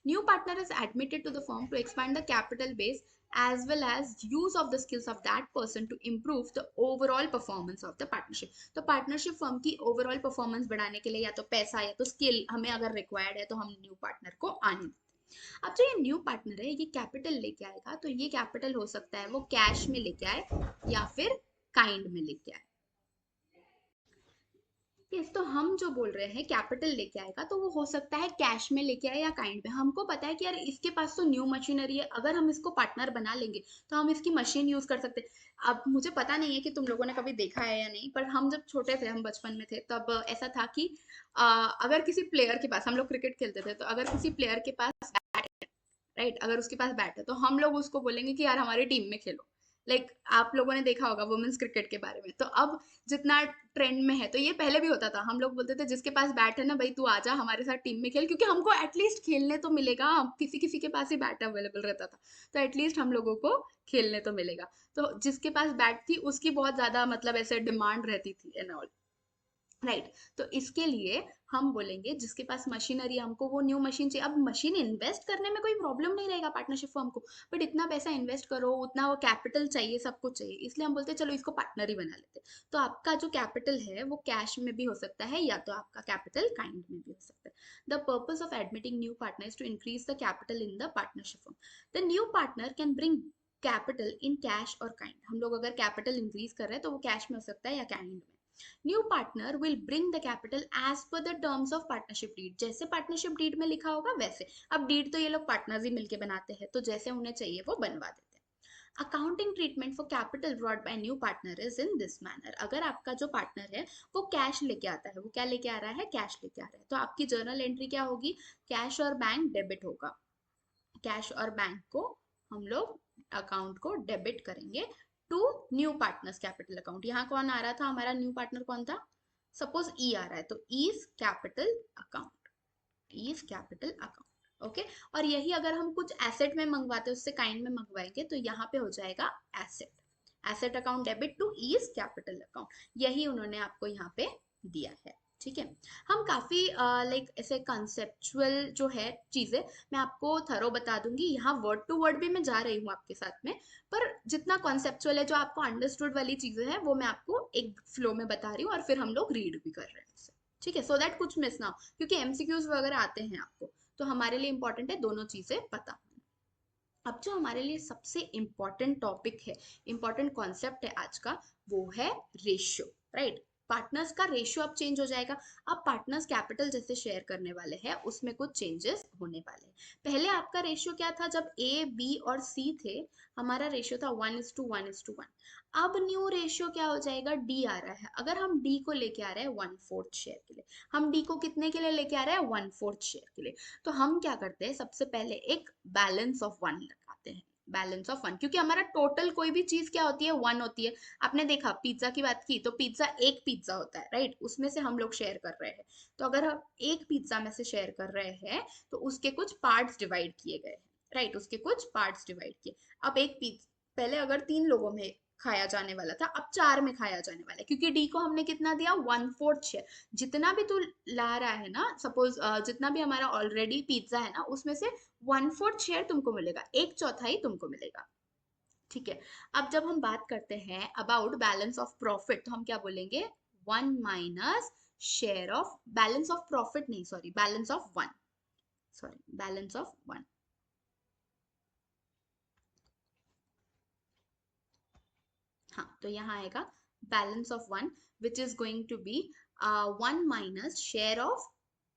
New partner is admitted to the firm to expand the capital base as well as use of the skills of that person to improve the overall performance of the partnership. तो partnership firm की overall performance बढ़ाने के लिए या तो पैसा या तो स्किल हमें अगर रिक्वायर्ड है तो हम न्यू पार्टनर को आने देते हैं। अब जो ये न्यू पार्टनर है ये कैपिटल लेके आएगा, तो ये कैपिटल हो सकता है वो कैश में लेके आए या फिर काइंड में लेके आए। यस, तो हम जो बोल रहे हैं कैपिटल लेके आएगा तो वो हो सकता है कैश में लेके आए या काइंड में। हमको पता है कि यार इसके पास तो न्यू मशीनरी है, अगर हम इसको पार्टनर बना लेंगे तो हम इसकी मशीन यूज कर सकते हैं। अब मुझे पता नहीं है कि तुम लोगों ने कभी देखा है या नहीं, पर हम जब छोटे थे, हम बचपन में थे, तब ऐसा था कि अगर किसी प्लेयर के पास, हम लोग क्रिकेट खेलते थे, तो अगर किसी प्लेयर के पास, राइट, अगर उसके पास बैट है तो हम लोग उसको बोलेंगे कि यार हमारी टीम में खेलो। लाइक आप लोगों ने देखा होगा वुमेन्स क्रिकेट के बारे में। तो अब जितना ट्रेंड में है, तो ये पहले भी होता था, हम लोग बोलते थे जिसके पास बैट है ना भाई तू आजा हमारे साथ टीम में खेल, क्योंकि हमको एटलीस्ट खेलने तो मिलेगा। किसी किसी के पास ही बैट अवेलेबल रहता था, तो एटलीस्ट हम लोगों को खेलने तो मिलेगा। तो जिसके पास बैट थी उसकी बहुत ज्यादा मतलब ऐसे डिमांड रहती थी एंड ऑल, राइट। तो इसके लिए हम बोलेंगे जिसके पास मशीनरी, हमको वो न्यू मशीन चाहिए। अब मशीन इन्वेस्ट करने में कोई प्रॉब्लम नहीं रहेगा पार्टनरशिप फर्म को, बट इतना पैसा इन्वेस्ट करो, उतना वो कैपिटल चाहिए, सब कुछ चाहिए, इसलिए हम बोलते हैं चलो इसको पार्टनर ही बना लेते हैं। तो आपका जो कैपिटल है वो कैश में भी हो सकता है या तो आपका कैपिटल काइंड में भी हो सकता है। The purpose of admitting new partner is to increase the capital in the partnership firm. The new partner can bring capital in cash और काइंड। हम लोग अगर कैपिटल इंक्रीज कर रहे हैं तो वो कैश में हो सकता है या काइंड में। New partner will bring the capital as per the terms of partnership deed. जैसे पार्टनरशिप डीड में लिखा होगा वैसे। अब डीड तो ये लोग पार्टनर्स ही मिलके बनाते हैं, तो जैसे उन्हें चाहिए वो बनवा देते हैं। Accounting treatment for capital brought by new partner is in this manner. अगर आपका जो पार्टनर है वो कैश लेके आता है, वो क्या लेके आ रहा है, कैश लेके आ रहा है, तो आपकी जर्नल एंट्री क्या होगी, कैश और बैंक डेबिट होगा। कैश और बैंक को हम लोग अकाउंट को डेबिट करेंगे to new partners capital account. यहाँ कौन आ रहा था, हमारा न्यू पार्टनर कौन था, सपोज ई आ रहा है, तो E's capital account, E's capital account. Okay, और यही अगर हम कुछ एसेट में मंगवाते हैं, उससे काइंड में मंगवाएंगे, तो यहाँ पे हो जाएगा asset, asset account debit to E's capital account. यही उन्होंने आपको यहाँ पे दिया है। ठीक है, हम काफी लाइक ऐसे कंसेप्चुअल जो है चीजें मैं आपको थरो बता दूंगी, यहाँ वर्ड टू वर्ड भी मैं जा रही हूँ आपके साथ में, पर जितना कॉन्सेप्चुअल है, जो आपको अंडरस्टूड वाली चीजें हैं, वो मैं आपको एक फ्लो में बता रही हूँ, और फिर हम लोग रीड भी कर रहे हैं उससे। ठीक है, सो दैट कुछ मिस ना हो, क्योंकि एमसीक्यूज वगैरह आते हैं आपको, तो हमारे लिए इंपॉर्टेंट है दोनों चीजें पता। अब जो हमारे लिए सबसे इंपॉर्टेंट टॉपिक है, इंपॉर्टेंट कॉन्सेप्ट है आज का, वो है रेशियो, राइट। पार्टनर्स का रेशियो अब चेंज हो जाएगा। अब पार्टनर्स कैपिटल जैसे शेयर करने वाले हैं, उसमें कुछ चेंजेस होने वाले हैं। पहले आपका रेशियो क्या था, जब ए बी और सी थे, हमारा रेशियो था 1:1:1। अब न्यू रेशियो क्या हो जाएगा, डी आ रहा है। अगर हम डी को लेके आ रहे हैं 1/4 शेयर के लिए, हम डी को कितने के लिए लेके आ रहे हैं, 1/4 शेयर के लिए, तो हम क्या करते हैं, सबसे पहले एक बैलेंस ऑफ 1 लगाते हैं, बैलेंस ऑफ 1, क्योंकि हमारा टोटल कोई भी चीज क्या होती है, 1 होती है। आपने देखा पिज्जा की बात की, तो पिज्जा एक पिज्जा होता है, राइट, उसमें से हम लोग शेयर कर रहे हैं। तो अगर हम एक पिज्जा में से शेयर कर रहे हैं, तो उसके कुछ पार्ट्स डिवाइड किए गए हैं, राइट, उसके कुछ पार्ट्स डिवाइड किए। अब एक पिज्जा पहले अगर 3 लोगों में खाया जाने वाला था, अब 4 में खाया जाने वाला है, क्योंकि डी को हमने कितना दिया, 1/4 शेयर। जितना भी तू ला रहा है ना, सपोज जितना भी हमारा ऑलरेडी पिज्जा है ना, उसमें से 1/4 शेयर तुमको मिलेगा, एक चौथाई तुमको मिलेगा। ठीक है, अब जब हम बात करते हैं अबाउट बैलेंस ऑफ प्रॉफिट, तो हम क्या बोलेंगे, 1 minus share of, balance of profit नहीं, sorry, balance of 1, sorry, balance of 1। हाँ, तो यहाँ आएगा balance of 1, which is going to be 1 minus share of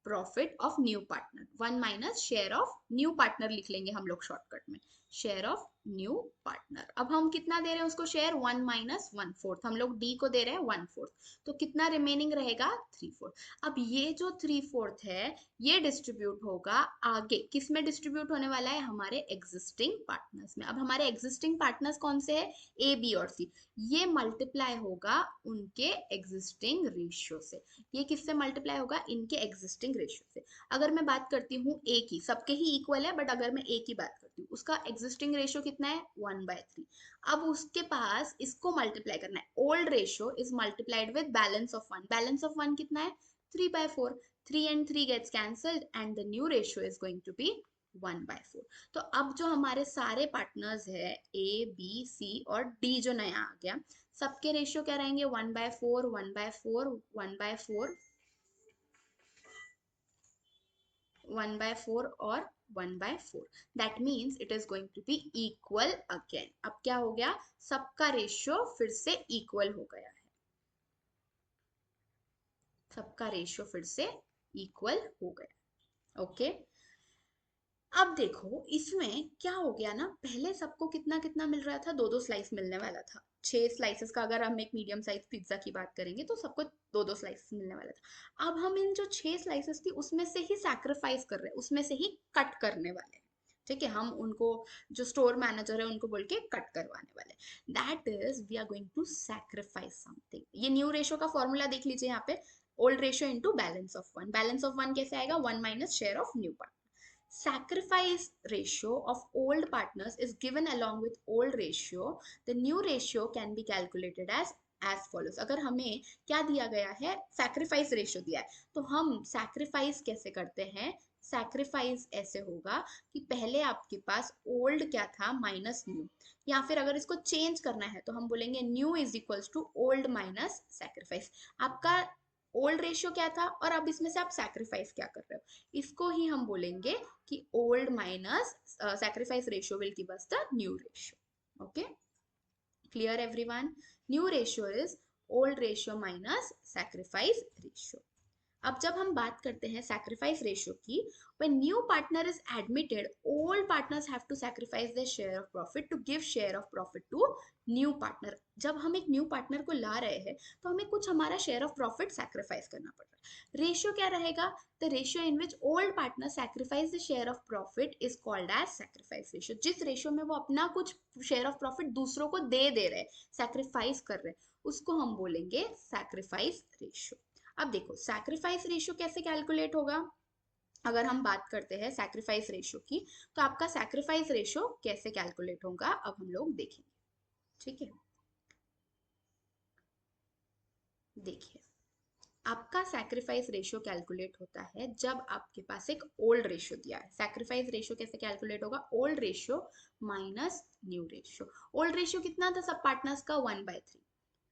profit of new partner, 1 minus share of new partner लिख लेंगे हम लोग shortcut में, शेयर ऑफ न्यू पार्टनर। अब हम कितना दे रहे हैं उसको शेयर, 1 माइनस 1/4, हम लोग डी को दे रहे हैं 1/4, तो कितना रिमेनिंग रहेगा, 3/4। अब ये जो 3/4 है, ये डिस्ट्रीब्यूट होगा आगे, किस में डिस्ट्रीब्यूट होने वाला है, हमारे एग्जिस्टिंग पार्टनर्स में। अब हमारे एग्जिस्टिंग पार्टनर्स कौन से है, ए बी और सी, ये मल्टीप्लाई होगा उनके एग्जिस्टिंग रेशियो से। ये किससे मल्टीप्लाई होगा, इनके एग्जिस्टिंग रेशियो से। अगर मैं बात करती हूँ ए की, सबके ही इक्वल है, बट अगर मैं ए की बात करती हूँ, उसका एग्जिस्टिंग रेशियो कितना है, 1/3। अब उसके पास इसको मल्टीप्लाई करना है, old ratio is multiplied with balance of 1, balance of 1 कितना है, 3/4, 3 and 3 gets cancelled and the new ratio is going to be 1/4। तो अब जो हमारे सारे पार्टनर्स है, ए बी सी और डी जो नया आ गया, सबके रेशियो क्या रहेंगे, 1/4, 1/4, 1/4, 1/4 और 1/4। That means it is going to be equal again. अब क्या हो गया, सबका रेशियो फिर से इक्वल हो गया है, सबका रेशियो फिर से इक्वल हो गया। ओके, अब देखो इसमें क्या हो गया ना, पहले सबको कितना कितना मिल रहा था, 2-2 स्लाइस मिलने वाला था, 6 स्लाइसेस का अगर हम एक मीडियम साइज पिज्जा की बात करेंगे, तो सबको 2-2 स्लाइसेस मिलने वाला था। अब हम इन जो 6 स्लाइसेस थी, उसमें से ही सैक्रिफाइस कर रहे हैं, उसमें से ही कट करने वाले हैं। ठीक है, हम उनको, जो स्टोर मैनेजर है, उनको बोल के कट करवाने वाले, that is we are going to sacrifice something. ये न्यू रेशियो का फॉर्मूला देख लीजिए यहाँ पे, old ratio into balance of 1, balance of 1 कैसे आएगा, 1 minus share of new part. Sacrifice ratio of old partners is given along with old ratio. The new ratio can be calculated as follows। अगर हमें क्या दिया गया है, sacrifice ratio दिया है, तो हम सैक्रिफाइस कैसे करते हैं, सैक्रिफाइस ऐसे होगा कि पहले आपके पास ओल्ड क्या था, माइनस न्यू, या फिर अगर इसको चेंज करना है, तो हम बोलेंगे new is equals to old minus sacrifice. आपका ओल्ड रेशियो क्या था, और अब इसमें से आप सैक्रिफाइस क्या कर रहे हो, इसको ही हम बोलेंगे कि old minus sacrifice ratio will give us the new ratio. Okay, clear everyone, new ratio is old ratio minus sacrifice ratio. अब जब हम बात करते हैं सैक्रिफाइस रेशियो की, when new partner is admitted, all partners have to sacrifice their share of profit to give share of profit to new partner। जब हम एक न्यू पार्टनर को ला रहे हैं, तो हमें कुछ हमारा शेयर ऑफ प्रॉफिट सैक्रिफाइस करना पड़ रहा है। रेशियो क्या रहेगा? The ratio in which old partner sacrifice the share of profit is called as sacrifice ratio. जिस रेशियो में वो अपना कुछ शेयर ऑफ प्रॉफिट दूसरों को दे रहे, सैक्रिफाइस कर रहे, उसको हम बोलेंगे सैक्रिफाइस रेशियो। अब देखो सैक्रिफाइस रेशियो कैसे कैलकुलेट होगा। अगर हम बात करते हैं सैक्रिफाइस रेशियो की, तो आपका सैक्रिफाइस रेशियो कैसे कैलकुलेट होगा अब हम लोग देखेंगे। ठीक है, देखिए आपका सैक्रिफाइस रेशियो कैलकुलेट होता है जब आपके पास एक ओल्ड रेशियो दिया है। सैक्रिफाइस रेशियो कैसे कैलकुलेट होगा? Old ratio minus new ratio. Old ratio कितना था सब पार्टनर्स का? 1/3,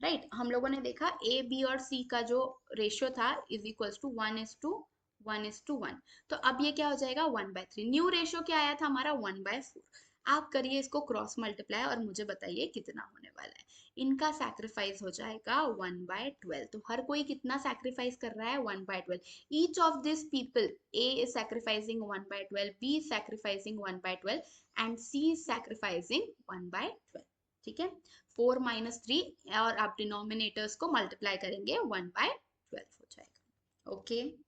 राइट। हम लोगों ने देखा ए बी और सी का जो रेशियो था इज इक्वल्स टू 1:1:1। तो अब ये क्या हो जाएगा? 1/3। न्यू रेशियो क्या आया था हमारा? 1/4। आप करिए इसको क्रॉस मल्टीप्लाई और मुझे बताइए कितना होने वाला है। इनका सैक्रिफाइस हो जाएगा 1/12। तो हर कोई कितना सैक्रिफाइस कर रहा है? 1/12। Each of this people, A is sacrificing 1/12, B is sacrificing 1/12 and C is sacrificing 1/12। ठीक है, 4 - 3 और आप डिनोमिनेटर्स को मल्टीप्लाई करेंगे 1/12 हो जाएगा। ओके,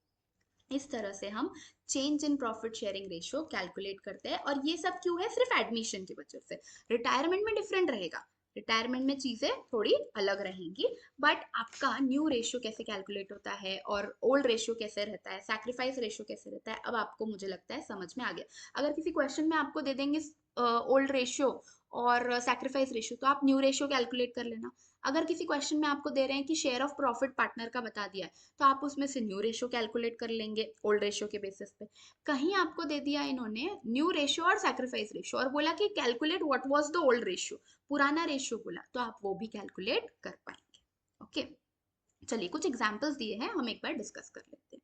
इस तरह से हम change in profit sharing ratio calculate करते हैं। और ये सब क्यों है? सिर्फ एडमिशन की वजह से। रिटायरमेंट में डिफरेंट रहेगा, रिटायरमेंट में चीजें थोड़ी अलग रहेंगी, बट आपका न्यू रेशियो कैसे कैलकुलेट होता है और ओल्ड रेशियो कैसे रहता है, सैक्रिफाइस रेशियो कैसे रहता है, अब आपको मुझे लगता है समझ में आ गया। अगर किसी क्वेश्चन में आपको दे देंगे ओल्ड रेशियो और सैक्रिफाइस रेशियो, तो आप न्यू रेशियो कैलकुलेट कर लेना। अगर किसी क्वेश्चन में आपको दे रहे हैं कि शेयर ऑफ प्रॉफिट पार्टनर का बता दिया है, तो आप उसमें से न्यू रेशियो कैलकुलेट कर लेंगे ओल्ड रेशियो के बेसिस पे। कहीं आपको दे दिया इन्होंने न्यू रेशियो और सैक्रिफाइस रेशियो और बोला कि calculate what was the old ratio, पुराना रेशियो बोला, तो आप वो भी कैलकुलेट कर पाएंगे। ओके, चलिए कुछ एग्जांपल्स दिए हैं, हम एक बार डिस्कस कर लेते हैं।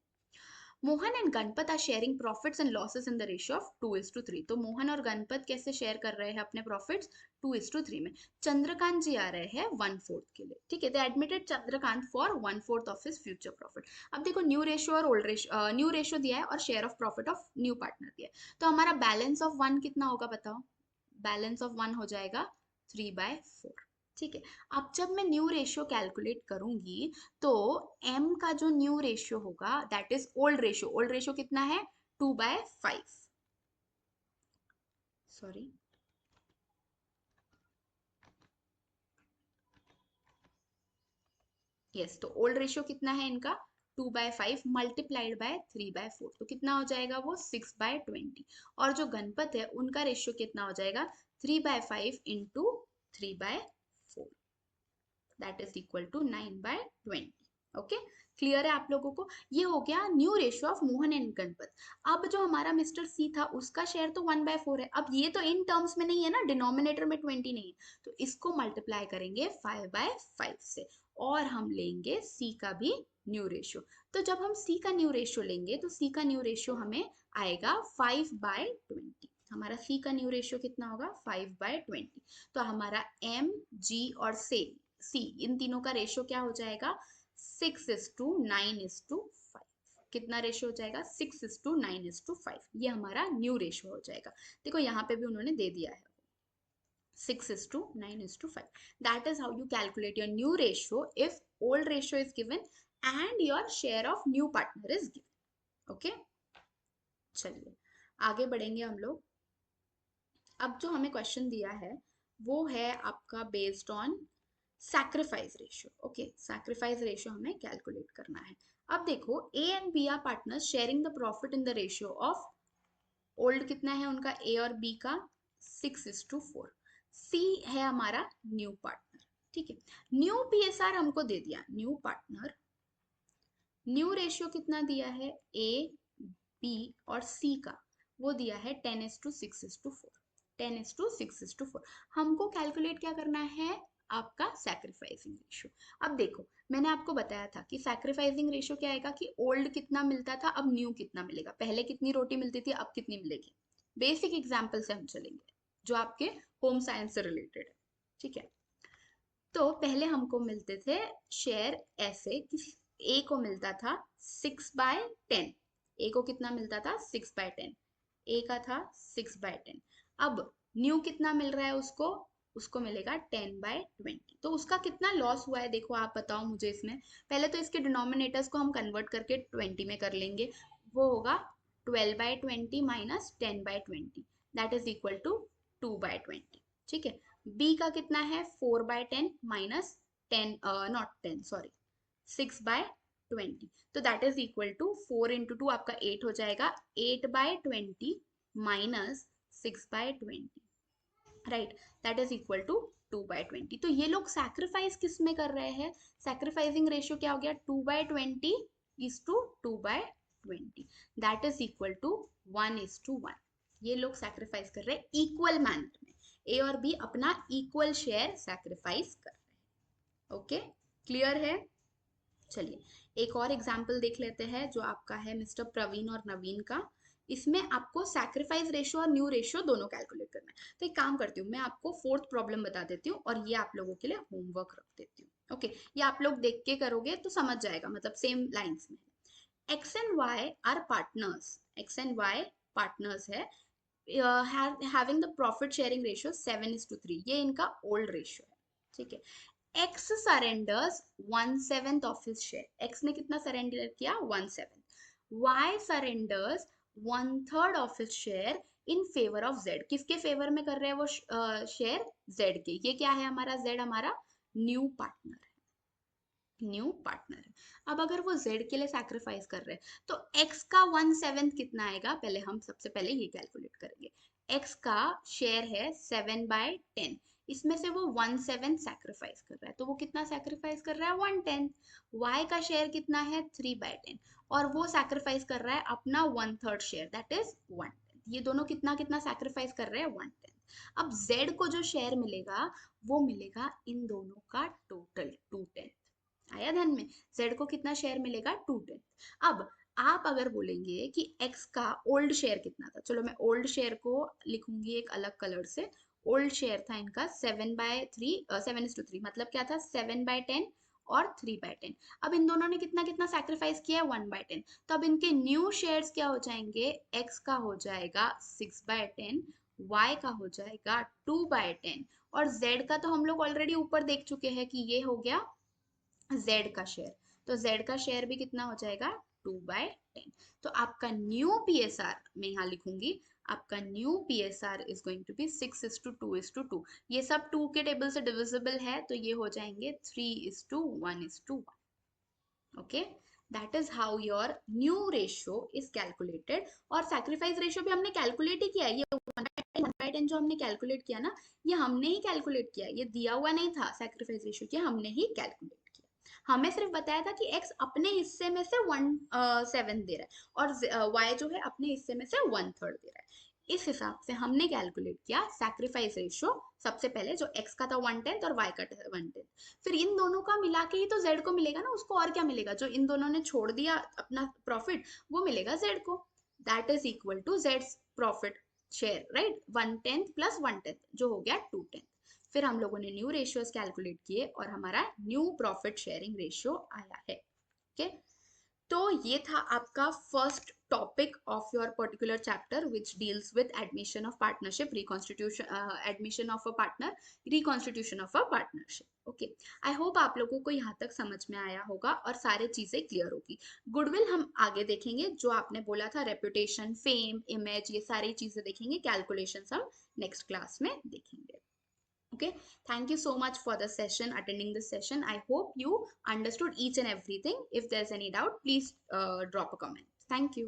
Mohan and Ganpat are sharing profits and losses in the ratio of 2:3। तो मोहन और गणपत कैसे शेयर कर रहे हैं अपने प्रॉफिट्स? 2:3 में। चंद्रकांत जी आ रहे हैं 1/4 के लिए। ठीक है, they admitted Chandrakant for 1/4 of his future profit. अब देखो न्यू रेशियो और ओल्ड रेशियो, न्यू रेशियो दिया है और share of profit of new partner दिया है, तो हमारा बैलेंस ऑफ 1 कितना होगा बताओ? बैलेंस ऑफ 1 हो जाएगा 3/4। ठीक है, अब जब मैं न्यू रेशियो कैलकुलेट करूंगी तो m का जो न्यू रेशियो होगा that is old ratio. Old ratio कितना है? 2/5। सॉरी, यस, तो ओल्ड रेशियो कितना है इनका? 2/5 मल्टीप्लाइड बाय 3/4, तो कितना हो जाएगा वो? 6/20। और जो गणपत है उनका रेशियो कितना हो जाएगा? 3/5 into 3/4, that is equal to 9/20। Okay, clear है आप लोगों को? ये हो गया new ratio of Mohan and Ganpat. अब जो हमारा मिस्टर सी था उसका शेयर तो 1/4 है। अब ये तो इन टर्म्स में नहीं है ना, डिनोमिनेटर में 20 नहीं है, तो इसको मल्टीप्लाई करेंगे 5/5 से और हम लेंगे सी का भी न्यू रेशियो। तो जब हम सी का न्यू रेशियो लेंगे तो सी का न्यू रेशियो हमें आएगा 5/20। हमारा सी का न्यू रेशियो कितना होगा? 5/20। तो हमारा एम, जी और सी, इन तीनों का रेशियो क्या हो जाएगा? 6:9:5। कितना रेशियो हो जाएगा? 6:9:5। ये हमारा न्यू रेशियो हो जाएगा। देखो यहाँ पे भी उन्होंने दे दिया है 6:9:5। That is how you calculate your new ratio if old ratio is given and your share of new partner is given. Okay? चलिए आगे बढ़ेंगे हम लोग। अब जो हमें क्वेश्चन दिया है वो है आपका based on sacrifice ratio. Okay, sacrifice ratio हमें कैलकुलेट करना है। अब देखो A and B are partners sharing the profit in the ratio of, old कितना है उनका ए और बी का? 6:4। सी है हमारा न्यू पार्टनर। ठीक है, न्यू पीएसआर हमको दे दिया, न्यू पार्टनर। न्यू रेशियो कितना दिया है? ए, बी और सी का वो दिया है 10:6:4। 10:6:4। हमको कैलकुलेट क्या करना है? आपका सैक्रिफाइसिंग रेशियो। अब देखो मैंने आपको बताया था कि सैक्रिफाइसिंग रेशियो क्या आएगा कि ओल्ड कितना मिलता था अब न्यू कितना मिलेगा, पहले कितनी रोटी मिलती थी अब कितनी मिलेगी। बेसिक एग्जाम्पल से हम चलेंगे जो आपके होम साइंस से रिलेटेड है। ठीक है, तो पहले हमको मिलते थे शेयर ऐसे कि ए को मिलता था 6/10। ए को कितना मिलता था? 6/10। ए का था 6/10। अब न्यू कितना मिल रहा है उसको? उसको मिलेगा 10/20। तो उसका कितना लॉस हुआ है देखो आप बताओ मुझे इसमें। पहले तो इसके डिनोमिनेटर्स को हम कन्वर्ट करके 20 में कर लेंगे। वो होगा 12/20 minus 10/20, that is equal to 2/20। ठीक है। बी का कितना है 4/10 माइनस 10, नॉट 10 सॉरी, 6/20। तो that is equal to 4 into 2 आपका 8 हो जाएगा, 8/20 minus 6/20, right, that is equal to 2/20। तो ये लोग सैक्रिफाइस किस में कर रहे हैं, सैक्रिफाइसिंग रेशियो क्या हो गया 2/20 is to 2/20, that is equal to 1:1। ये लोग सैक्रिफाइस कर रहे हैं इक्वल मैनर में, ए और बी अपना इक्वल शेयर सैक्रिफाइस कर रहे हैं। ओके, क्लियर है। चलिए एक और एग्जाम्पल देख लेते हैं जो आपका है मिस्टर प्रवीण और नवीन का। इसमें आपको सैक्रिफाइस रेशियो और न्यू रेशियो दोनों कैलकुलेट करना है। तो एक काम करती हूँ, मैं आपको फोर्थ प्रॉब्लम बता देती हूँ और ये आप लोगों के लिए होमवर्क रख देती हूँ। ओके, ये आप लोग देख के करोगे तो समझ जाएगा, मतलब सेम लाइंस में। X and Y are partners, X and Y partners है, having the profit sharing ratio 7:3, ये इनका ओल्ड रेशियो है। ठीक है। X surrenders 1/7 of his share, X ने कितना सरेंडर किया 1/7, Y surrenders 1/3 of his share in favour of Z, किसके फेवर में कर रहे हैं वो शेयर, Z के। ये क्या है हमारा, Z हमारा न्यू पार्टनर है, न्यू पार्टनर है। अब अगर वो Z के लिए सैक्रिफाइस कर रहे हैं तो X का 1/7 कितना आएगा, पहले हम सबसे पहले ये कैलकुलेट करेंगे। X का शेयर है 7/10, इसमें से वो 1/7 सैक्रिफाइस कर रहा है, तो वो कितना सैक्रिफाइस कर रहा है 1/10। Y का शेयर कितना है 3/10 और वो सैक्रिफाइस कर रहा है अपना 1/3 शेयर, दैट इज 1/10। ये दोनों कितना कितना सैक्रिफाइस कर रहे हैं 1/10। अब Z को जो शेयर मिलेगा वो मिलेगा इन दोनों का टोटल 2/10। आया ध्यान में, Z को कितना शेयर मिलेगा 2/10। अब आप अगर बोलेंगे कि X का ओल्ड शेयर कितना था, चलो मैं ओल्ड शेयर को लिखूंगी एक अलग कलर से। ओल्ड शेयर था इनका 7/3, मतलब क्या था 7/10 और 3/10। अब इन दोनों ने कितना कितना सैक्रिफाइस किया है 1/10, तो अब इनके न्यू शेयर्स क्या हो जाएंगे, X का हो जाएगा 6/10, Y का हो जाएगा 2/10 और Z का तो हम लोग ऑलरेडी ऊपर देख चुके हैं कि ये हो गया Z का शेयर, तो Z का शेयर भी कितना हो जाएगा 2/10। तो आपका न्यू PSR मैं यहाँ लिखूंगी, आपका new PSR is going to be 6:2:2। ये सब 2 के टेबल से डिविजिबल है तो ये हो जाएंगे 3:1:1। Okay, that is how your new ratio is calculated. और सैक्रिफाइस रेशियो भी हमने कैलकुलेट ही किया है, ये 1/10 जो हमने कैलकुलेट किया ना, ये हमने ही कैलकुलेट किया, ये दिया हुआ नहीं था सैक्रिफाइस रेशियो, किया हमने ही कैलकुलेट किया। हमें सिर्फ बताया था कि x अपने हिस्से में से 1/7 दे रहा है और y जो है अपने हिस्से में से 1/3 दे रहा है। इस हिसाब से हमने कैलकुलेट किया सैक्रिफाइस रेशियो, सबसे पहले जो x का था 1/10 और y का था 1/10, फिर इन दोनों का मिला के ही तो z को मिलेगा ना, उसको और क्या मिलेगा, जो इन दोनों ने छोड़ दिया अपना प्रॉफिट वो मिलेगा z को, that is equal to z profit share, right, 1/10 plus 1/10 जो हो गया 2/10। फिर हम लोगों ने न्यू रेशियोज कैलकुलेट किए और हमारा न्यू प्रॉफिट शेयरिंग रेशियो आया है। ओके, तो ये था आपका first topic of your particular chapter which deals with admission of partnership, reconstitution, admission of a partner, reconstitution of a partnership. Okay, I hope आप लोगों को यहाँ तक समझ में आया होगा और सारी चीजें क्लियर होगी। गुडविल हम आगे देखेंगे, जो आपने बोला था रेपुटेशन, फेम, इमेज, ये सारी चीजें देखेंगे, कैलकुलेशंस हम नेक्स्ट क्लास में देखेंगे। Okay, thank you so much for the session, attending this session. I hope you understood each and everything. If there's any doubt, please drop a comment. Thank you.